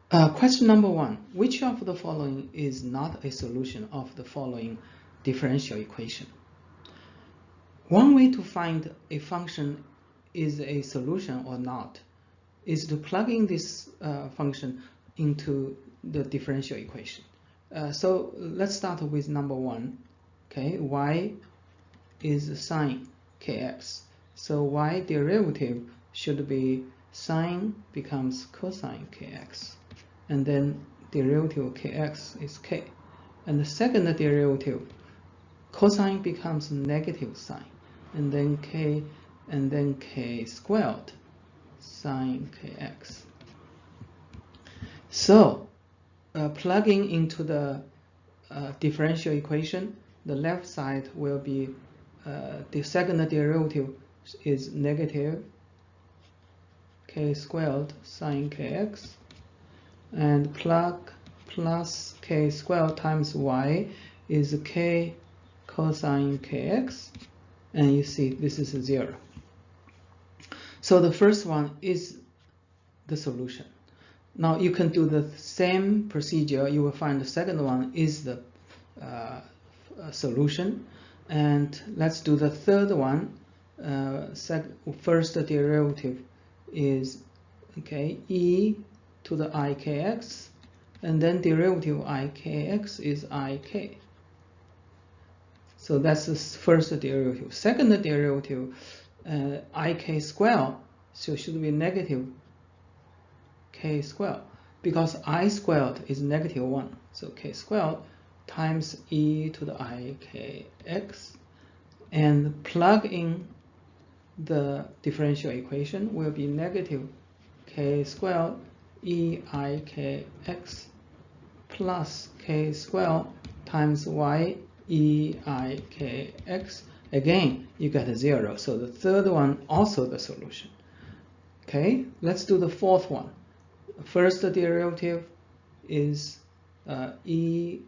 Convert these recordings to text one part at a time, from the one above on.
Question number 1. Which of the following is not a solution of the following differential equation? One way to find a function is a solution or not is to plug in this function into the differential equation. So let's start with number 1. Okay, y is sine kx. So y derivative should be sine becomes cosine kx. And then derivative of kx is k. And the second derivative, cosine becomes negative sine. And then k squared sine kx. So plugging into the differential equation, the left side will be the second derivative is negative k squared sine kx, and plus k squared times y is k cosine kx, and you see this is 0. So the first one is the solution. Now you can do the same procedure. You will find the second one is the solution. And let's do the third one. First derivative is e to the ikx, and then derivative ikx is ik. So that's the first derivative. Second derivative, ik squared, so it should be negative k squared, because I squared is negative 1. So k squared times e to the ikx, and plug in the differential equation will be negative k squared eikx plus k squared times y eikx. Again, you get 0. So the third one also the solution. Okay, let's do the fourth one. First derivative is e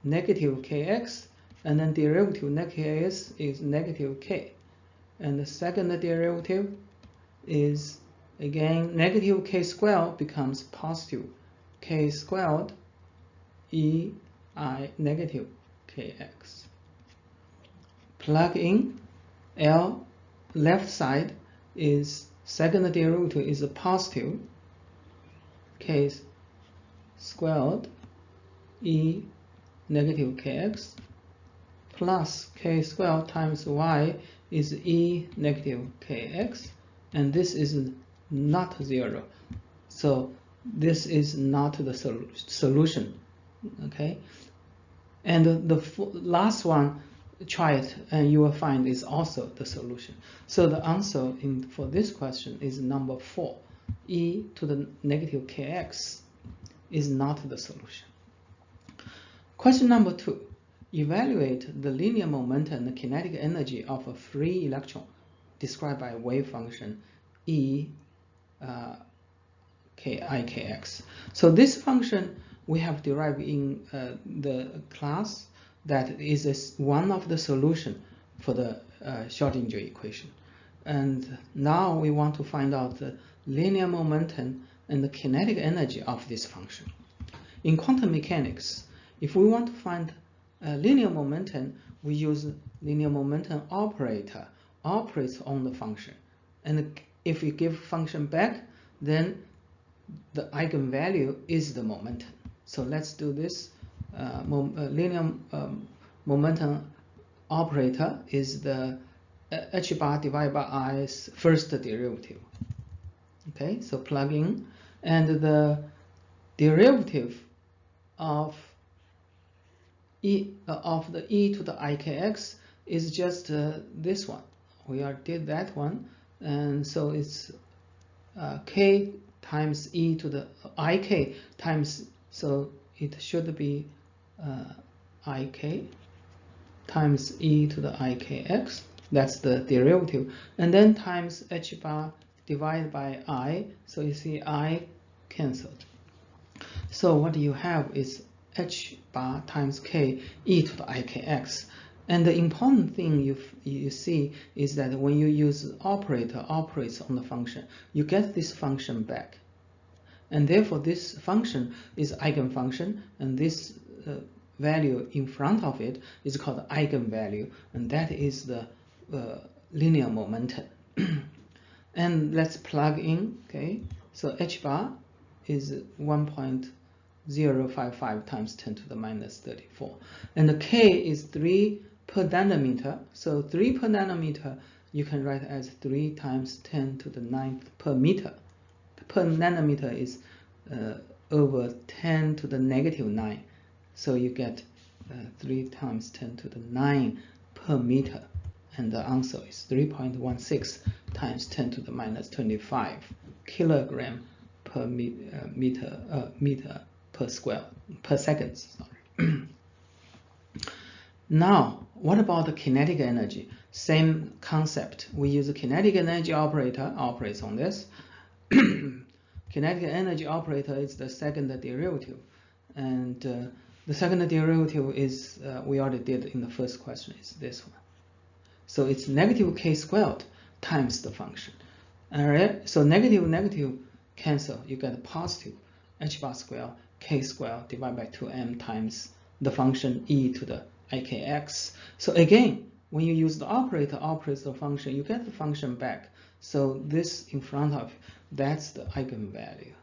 negative kx, and then derivative negative kx is negative k. And the second derivative is again negative k squared becomes positive k squared e I negative kx. Plug in L, left side is second derivative is a positive k squared e negative kx plus k squared times y is e negative kx, and this is not 0. So this is not the solution. Okay, and the last one, try it and you will find is also the solution. So the answer for this question is number 4. E to the negative kx is not the solution. Question number 2. Evaluate the linear momentum and kinetic energy of a free electron described by wave function E ikx. So this function we have derived in the class that is one of the solution for the Schrödinger equation. And now we want to find out the linear momentum and the kinetic energy of this function. In quantum mechanics, if we want to find linear momentum, we use linear momentum operator operates on the function. And if we give function back, then the eigenvalue is the momentum. So let's do this. Linear momentum operator is the h bar divided by i's first derivative. Okay, so plug in, and the derivative of the e to the ikx is just this one. We already did that one, and so it's k times e to the ik times, so it should be ik times e to the ikx. That's the derivative, and then times h bar divided by I, so you see I cancelled. So what you have is h bar times k e to the ikx. And the important thing you see is that when you use operator operates on the function, you get this function back. and therefore this function is eigenfunction, and this value in front of it is called eigenvalue, and that is the linear momentum. And let's plug in. Okay, so h bar is 1.055 times 10 to the minus 34, and the k is 3 per nanometer. So 3 per nanometer you can write as 3 times 10 to the 9th per meter. Per nanometer is over 10 to the negative 9, so you get 3 times 10 to the 9 per meter, and the answer is 3.16 times 10 to the minus 25 kilogram per meter per second. Sorry. Now, what about the kinetic energy? Same concept. We use a kinetic energy operator, operates on this. Kinetic energy operator is the second derivative, and the second derivative is we already did in the first question, is this one. So it's negative k squared times the function. Alright, so negative cancel, you get positive h bar square k square divided by 2m times the function e to the ikx. So again, when you use the operator operates the function, you get the function back. So this in front of you, that's the eigenvalue.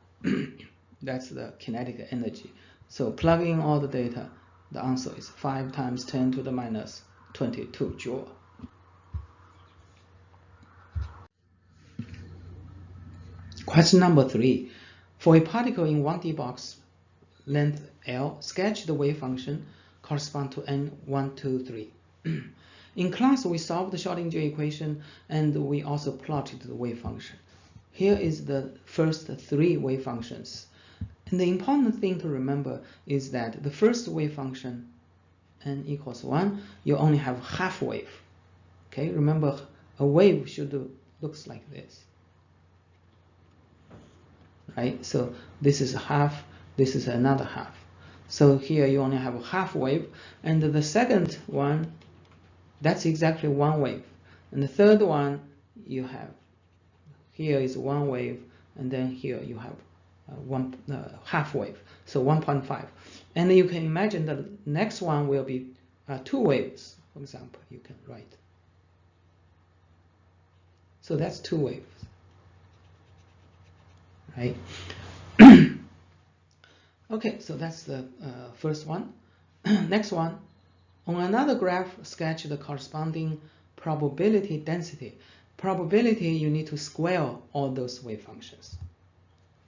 That's the kinetic energy. So plug in all the data, the answer is 5 times 10 to the minus 22 joule. Question number 3. For a particle in 1D box length L, sketch the wave function correspond to n1, 2, 3. In class, we solved the Schrödinger equation, and we also plotted the wave function. Here is the first 3 wave functions. And the important thing to remember is that the first wave function, n equals 1, you only have half wave. Okay, remember a wave should looks like this. Right, so this is half, this is another half. So here you only have a half wave, and the second one, that's exactly 1 wave. And the third one, you have, here is 1 wave, and then here you have half wave, so 1.5. And you can imagine the next one will be 2 waves, for example, you can write. So that's 2 waves. Right. Okay, so that's the first one. Next one, on another graph, sketch the corresponding probability density. Probability, you need to square all those wave functions.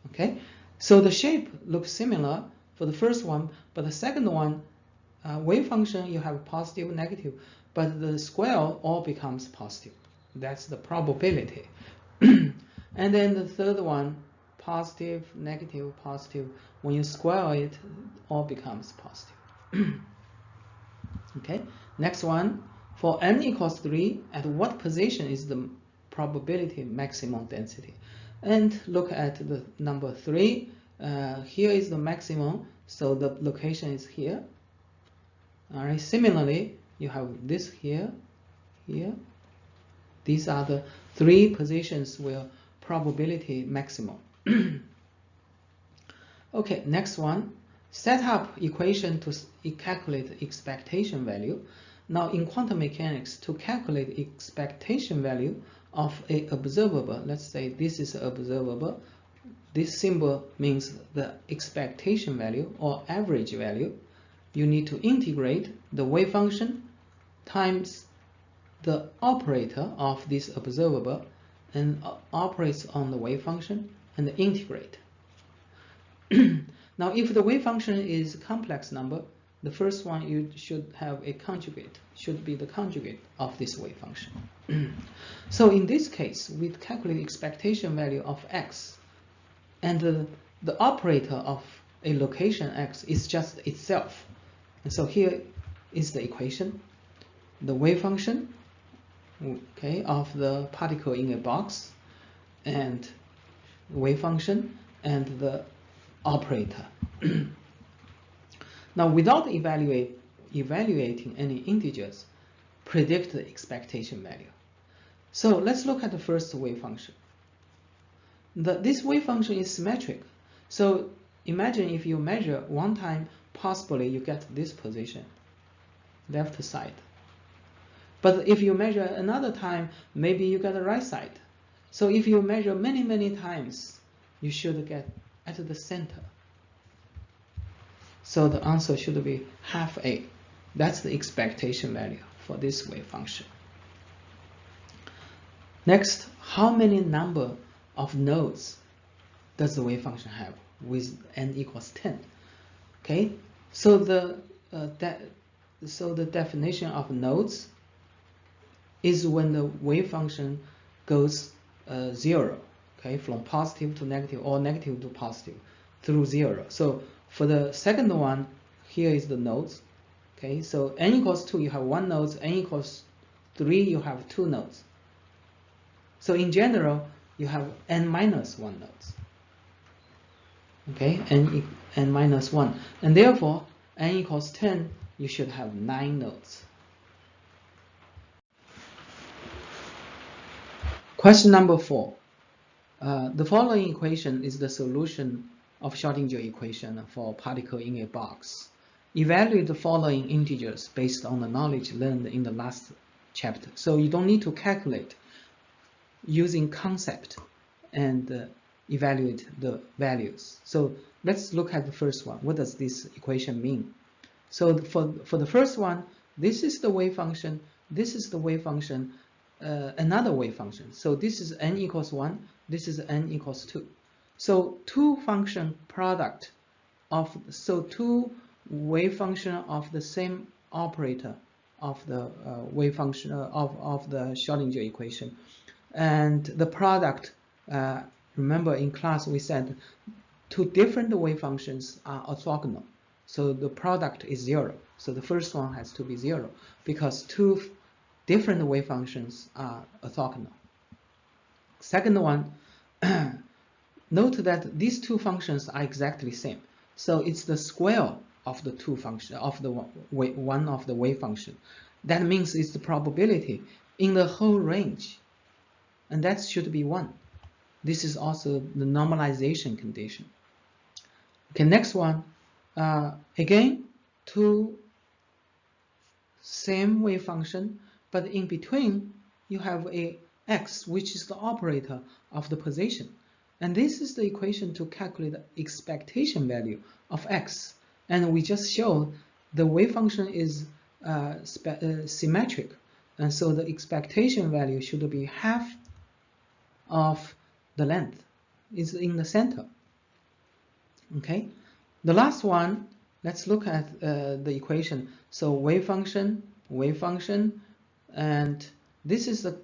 Okay, so the shape looks similar for the first one, but the second one, wave function, you have positive, negative, but the square all becomes positive. That's the probability. And then the third one, positive, negative, positive. When you square it, all becomes positive. Okay. Next one, for n equals 3, at what position is the probability maximum density? And look at the number 3. Here is the maximum, so the location is here. All right. Similarly, you have this here, here. These are the 3 positions where probability maximum. Okay, next one. Set up equation to calculate expectation value. Now in quantum mechanics, to calculate expectation value of a observable, let's say this is observable. This symbol means the expectation value or average value. You need to integrate the wave function times the operator of this observable, and operates on the wave function and integrate. Now, if the wave function is a complex number, the first one you should have a conjugate, should be the conjugate of this wave function. So in this case, we calculate expectation value of x, and the operator of a location x is just itself. And so here is the equation, the wave function, okay, of the particle in a box, and wave function, and the operator. Now, without evaluating any integers, predict the expectation value. So let's look at the first wave function. This wave function is symmetric. So imagine if you measure one time, possibly you get this position, left side. But if you measure another time, maybe you get the right side. So if you measure many times, you should get at the center. So the answer should be half A. That's the expectation value for this wave function. Next, how many number of nodes does the wave function have with n equals 10? Okay, so the definition of nodes is when the wave function goes 0, okay, from positive to negative or negative to positive through 0. So for the second one, here is the nodes. Okay, so n equals 2, you have 1 node, n equals 3, you have 2 nodes. So in general, you have n minus 1 nodes. Okay, n minus 1. And therefore, n equals 10, you should have 9 nodes. Question number 4. The following equation is the solution of Schrödinger equation for a particle in a box. Evaluate the following integers based on the knowledge learned in the last chapter. So you don't need to calculate using concept and evaluate the values. So let's look at the first one. What does this equation mean? So for the first one, this is the wave function, this is the wave function, another wave function. So this is n equals 1, this is n equals 2. So two function product of, so two wave function of the same operator of the wave function of the Schrödinger equation. And the product, remember in class we said two different wave functions are orthogonal. So the product is 0. So the first one has to be 0 because two different wave functions are orthogonal. Second one, note that these two functions are exactly the same. So it's the square of the two function of the one of the wave function. That means it's the probability in the whole range, and that should be 1. This is also the normalization condition. Okay, next one. Again, two same wave function, but in between you have a x, which is the operator of the position. And this is the equation to calculate the expectation value of x. And we just showed the wave function is symmetric. And so the expectation value should be half of the length. It's in the center. Okay. The last one, let's look at the equation. So wave function, and this is the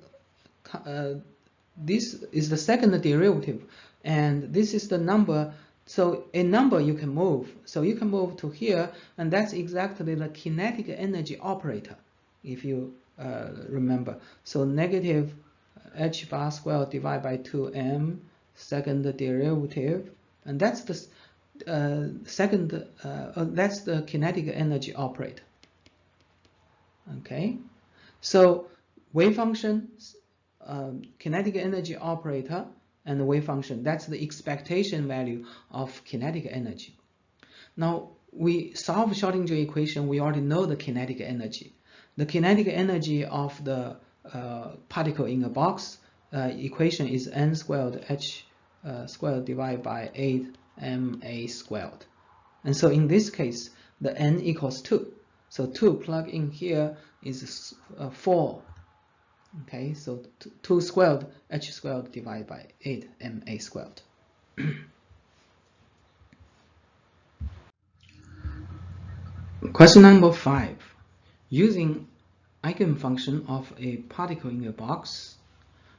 second derivative, and this is the number. So a number you can move. So you can move to here, and that's exactly the kinetic energy operator, if you remember. So negative h bar squared divided by 2m, second derivative, and that's the that's the kinetic energy operator. Okay, so wave function, kinetic energy operator, and the wave function, that's the expectation value of kinetic energy. Now we solve Schrödinger equation, we already know the kinetic energy. The kinetic energy of the particle in a box equation is n squared h squared divided by 8ma squared. And so in this case, the n equals 2. So 2 plug in here is 4. Okay, so 2 squared h squared divided by 8ma squared. Question number 5. Using eigenfunction of a particle in a box,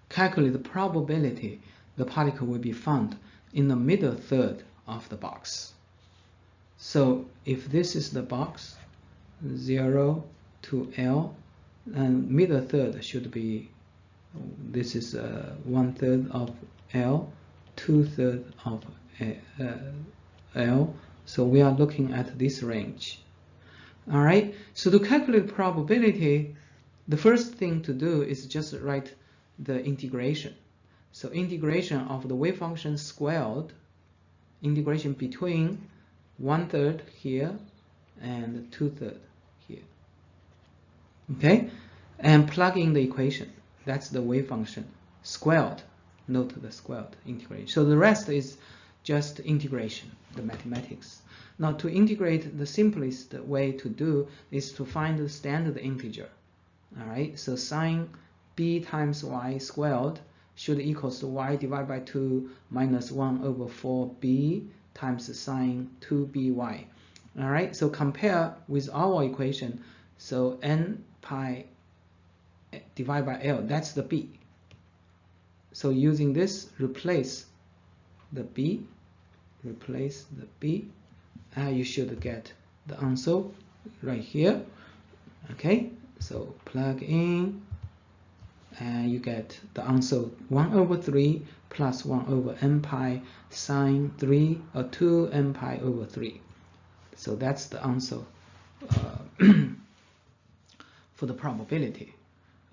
calculate the probability the particle will be found in the middle third of the box. So if this is the box, 0 to L, and middle third should be, this is 1/3 of L, 2/3 of L. So we are looking at this range. All right, so to calculate probability, the first thing to do is just write the integration. So integration of the wave function squared integration between 1/3 here and 2/3 here. Okay, and plug in the equation. That's the wave function squared. Note the squared integration. So the rest is just integration, the mathematics. Now to integrate, the simplest way to do is to find the standard integer. All right, so sine b times y squared should equals to y divided by 2 minus 1 over 4b times sine 2by. All right, so compare with our equation. So n pi divided by L, that's the b. So using this, replace the b, you should get the answer right here. Okay, so plug in, and you get the answer 1/3 plus 1/n pi sine 2 n pi over 3. So that's the answer for the probability.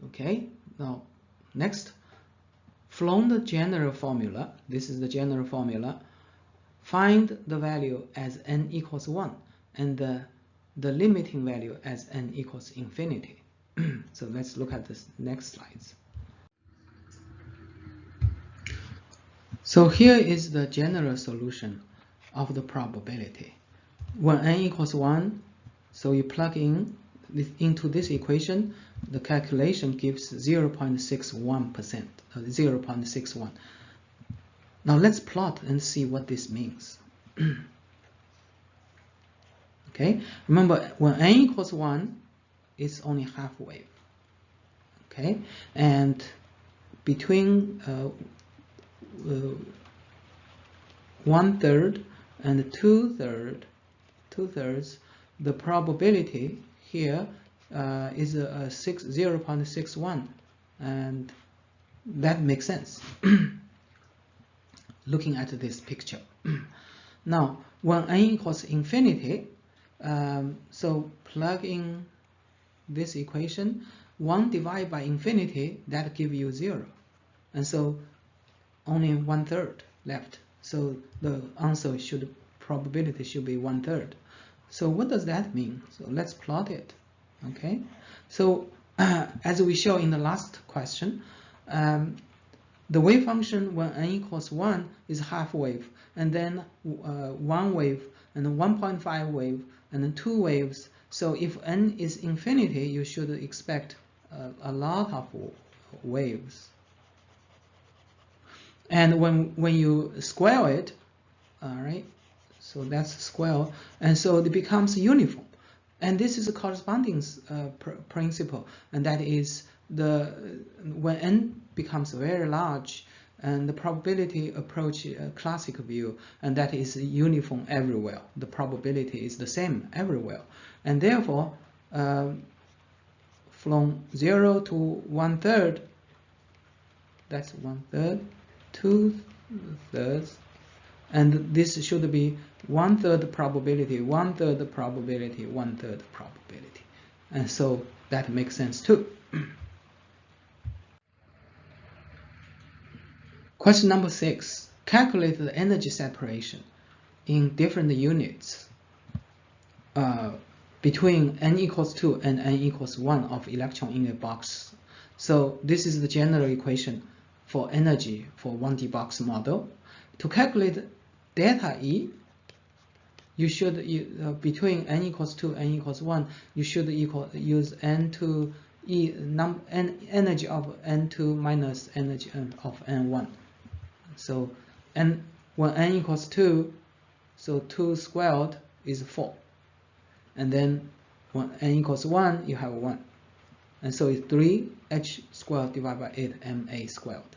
Okay, now next, from the general formula, this is the general formula, find the value as n equals 1 and the limiting value as n equals infinity. So let's look at this next slides. So here is the general solution of the probability. When n equals 1, so you plug in into this equation, the calculation gives 0.61%, 0.61. Now let's plot and see what this means. Okay, remember when n equals 1, it's only half wave. Okay, and between 1/3 and 2/3, the probability here is 0.61, and that makes sense looking at this picture. Now when n equals infinity, so plug in this equation, 1 divided by infinity, that gives you 0, and so only 1/3 left. So the answer probability should be 1/3. So what does that mean? So let's plot it. Okay, so as we show in the last question, the wave function when n equals 1 is half wave, and then 1 wave, and then 1.5 wave, and then 2 waves. So if n is infinity, you should expect a lot of waves. And when you square it, all right, so that's square, and so it becomes uniform. And this is a corresponding principle, and that is when n becomes very large, and the probability approach a classic view, and that is uniform everywhere. The probability is the same everywhere, and therefore from 0 to 1/3, that's 1/3, 2/3, and this should be 1/3 probability, 1/3 probability, 1/3 probability, and so that makes sense too. Question number 6. Calculate the energy separation in different units between n equals 2 and n equals 1 of electron in a box. So this is the general equation for energy for 1D box model. To calculate delta E, you should between n equals 2 and n equals 1, you should use n2 E energy of n2 minus energy of n1. So when n equals 2, so 2 squared is 4, and then when n equals 1, you have 1, and so it's 3h squared divided by 8ma squared.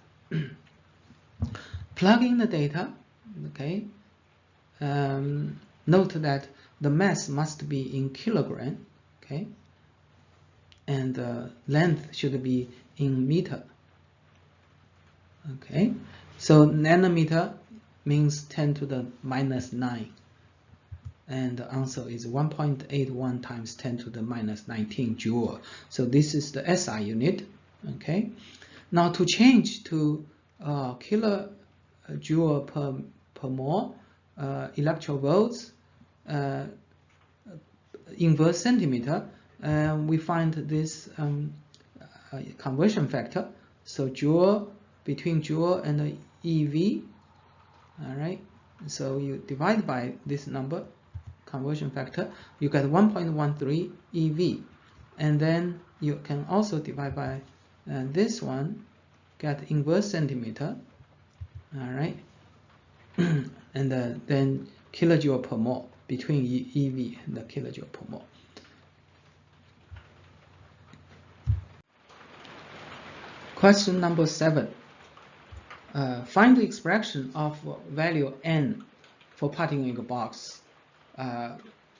Plug in the data. Okay. Note that the mass must be in kilogram. Okay, and the length should be in meter. Okay, so nanometer means 10 to the minus 9, and the answer is 1.81 times 10 to the minus 19 joule. So this is the SI unit. Okay, now to change to kilojoule per mole, electrovolts inverse centimeter, we find this conversion factor. So joule, between joule and EV, all right. So you divide by this number, conversion factor, you get 1.13 EV, and then you can also divide by this one, get inverse centimeter, all right, and then kilojoule per mole, between EV and the kilojoule per mole. Question number 7. Find the expression of value n for particle in a box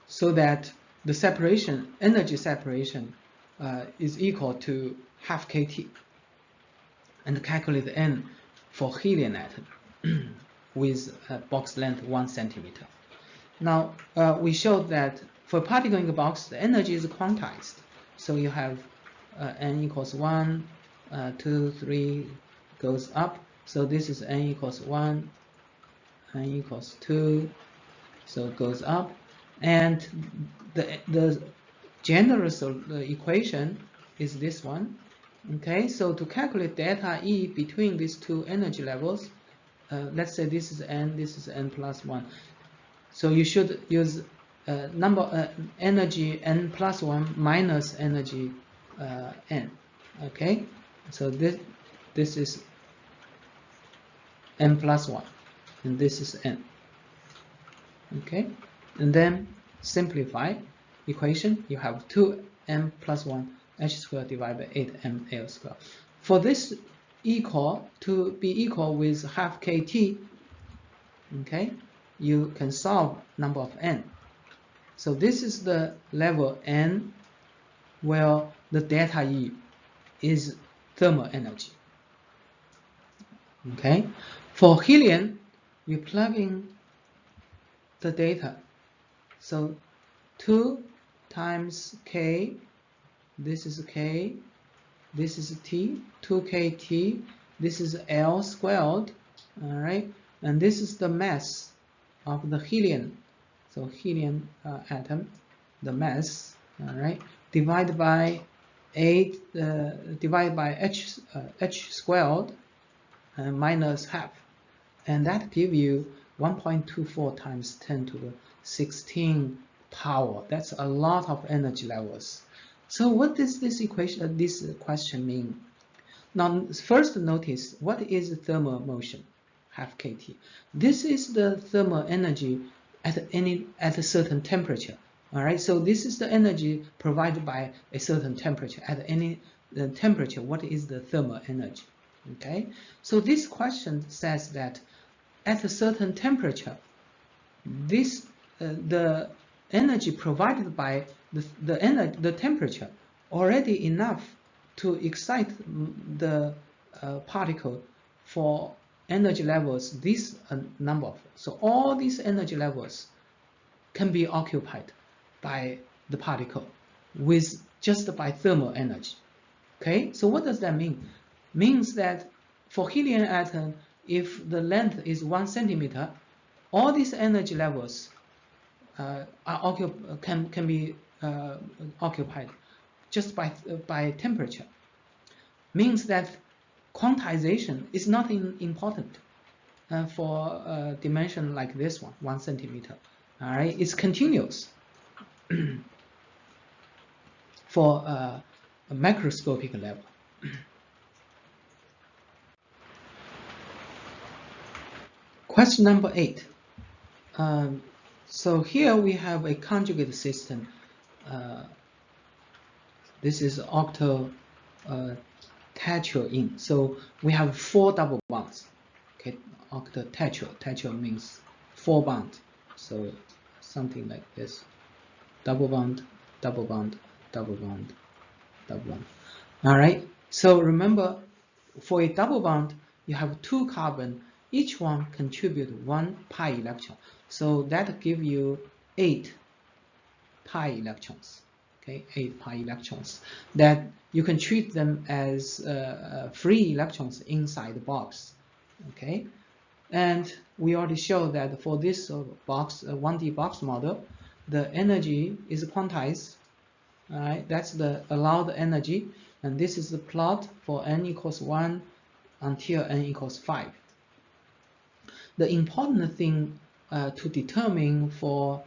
so that the separation, energy separation, is equal to half kT, and calculate n for helium atom with a box length 1 centimeter. Now, we showed that for particle in a box, the energy is quantized. So you have n equals 1, 2, 3, goes up. So this is n equals 1, n equals 2, so it goes up. And the general equation is this one. Okay, so to calculate delta E between these two energy levels, let's say this is n plus 1. So you should use energy n plus 1 minus energy n. Okay, so this is n plus 1, and this is n. Okay, and then simplify equation. You have 2m plus 1 h squared divided by 8m L squared. For this to be equal with half kT, okay, you can solve number of n. So this is the level n where the delta E is thermal energy. Okay, for helium, you plug in the data. So 2 times K, this is K, this is T, 2kT, this is L squared, all right, and this is the mass of the helium. So helium atom, the mass, all right, divided by 8, divided by h squared, minus half, and that give you 1.24 times 10 to the 16 power. That's a lot of energy levels. So what does this equation, this question mean? Now, first notice what is thermal motion, half kT. This is the thermal energy at a certain temperature. All right. So this is the energy provided by a certain temperature. At any temperature, what is the thermal energy? Okay, so this question says that at a certain temperature, this the energy provided by the temperature already enough to excite the particle for energy levels this number of. So all these energy levels can be occupied by the particle with just by thermal energy. Okay, so what does that mean? Means that for helium atom, if the length is 1 centimeter, all these energy levels can be occupied just by temperature. Means that quantization is not important for a dimension like this one, 1 centimeter. All right, it's continuous for a macroscopic level. Question number 8. So here we have a conjugated system. This is octal tetraene. So we have 4 double bonds. Okay, octal tetra. Tetra means 4 bonds. So something like this: double bond, double bond, double bond, double bond. All right. So remember, for a double bond, you have 2 carbon. Each one contribute 1 pi electron. So that give you 8 pi electrons. Okay, 8 pi electrons. That you can treat them as free electrons inside the box. Okay, And we already showed that for this box 1D box model, the energy is quantized. All right, that's the allowed energy, and this is the plot for n equals 1 until n equals 5. The important thing to determine for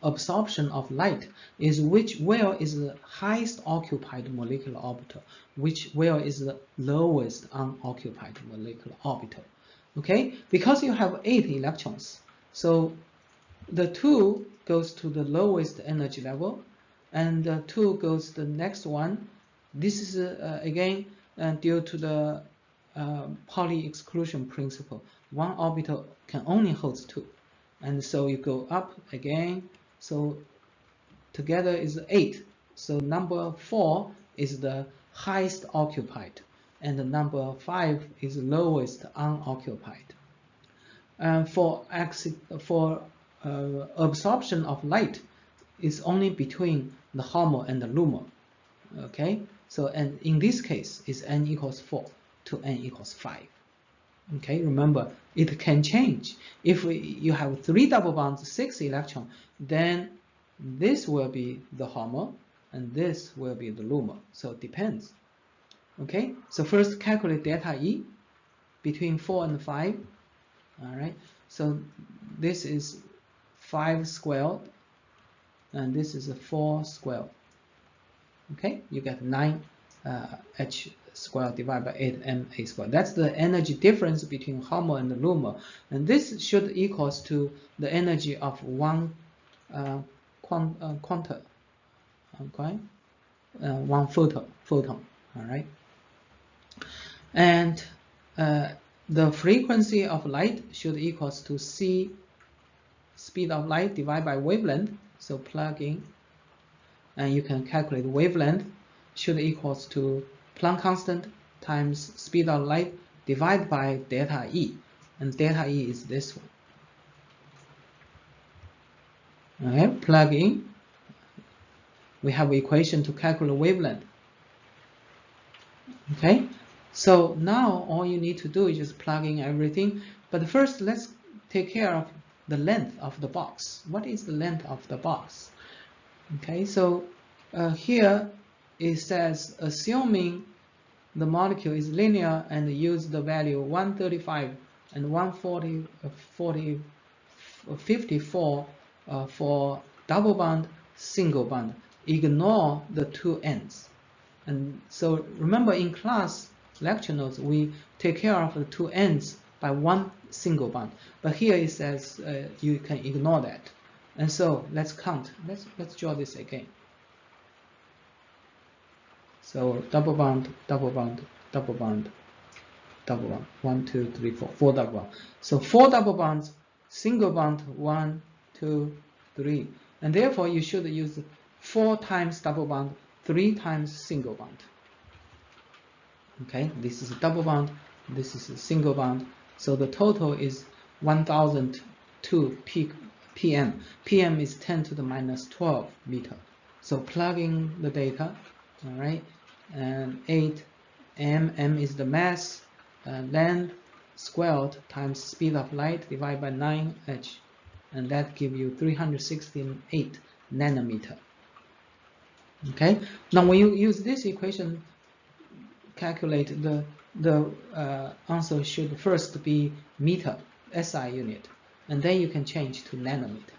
absorption of light is where is the highest occupied molecular orbital, where is the lowest unoccupied molecular orbital. Okay, because you have 8 electrons, so the 2 goes to the lowest energy level, and the 2 goes to the next one. This is again due to the Pauli exclusion principle. One orbital can only hold 2, and so you go up again. So together is 8. So number 4 is the highest occupied, and the number 5 is lowest unoccupied. For absorption of light is only between the HAMR and the LUMR. Okay, so and in this case is n equals 4 to n equals 5. Okay, remember it can change. If you have 3 double bonds, 6 electrons, then this will be the HAMR and this will be the LUMR. So it depends. Okay, so first calculate delta E between 4 and 5. All right, so this is 5 squared, and this is a 4 squared. Okay, you get 9 h squared divided by 8 ma squared. That's the energy difference between HAMR and the LUMR, and this should equals to the energy of one quantum, okay, one photon. All right, and the frequency of light should equals to c speed of light divided by wavelength. So plug in, and you can calculate wavelength should equals to Planck constant times speed of light divided by delta E, and delta E is this one. Okay, plug in. We have equation to calculate wavelength. Okay, so now all you need to do is just plug in everything. But first, let's take care of the length of the box. What is the length of the box? Okay, so here it says assuming the molecule is linear and use the value 135 and 54 for double bond, single bond. Ignore the 2 ends. And so remember in class lecture notes we take care of the 2 ends by 1 single bond. But here it says you can ignore that. And so let's count. Let's draw this again. So double bond, double bond, double bond, double bond. 1, 2, 3, 4. 4 double bonds. So 4 double bonds, single bond 1, 2, 3. And therefore you should use 4 times double bond, 3 times single bond. Okay, this is a double bond, this is a single bond. So the total is 1002 pm. pm is 10 to the minus 12 meter. So plug in the data, all right, and 8 m is the mass, length squared times speed of light divided by 9h, and that gives you 368 nanometer. Okay, now when you use this equation, calculate the answer should first be meter, SI unit, and then you can change to nanometer.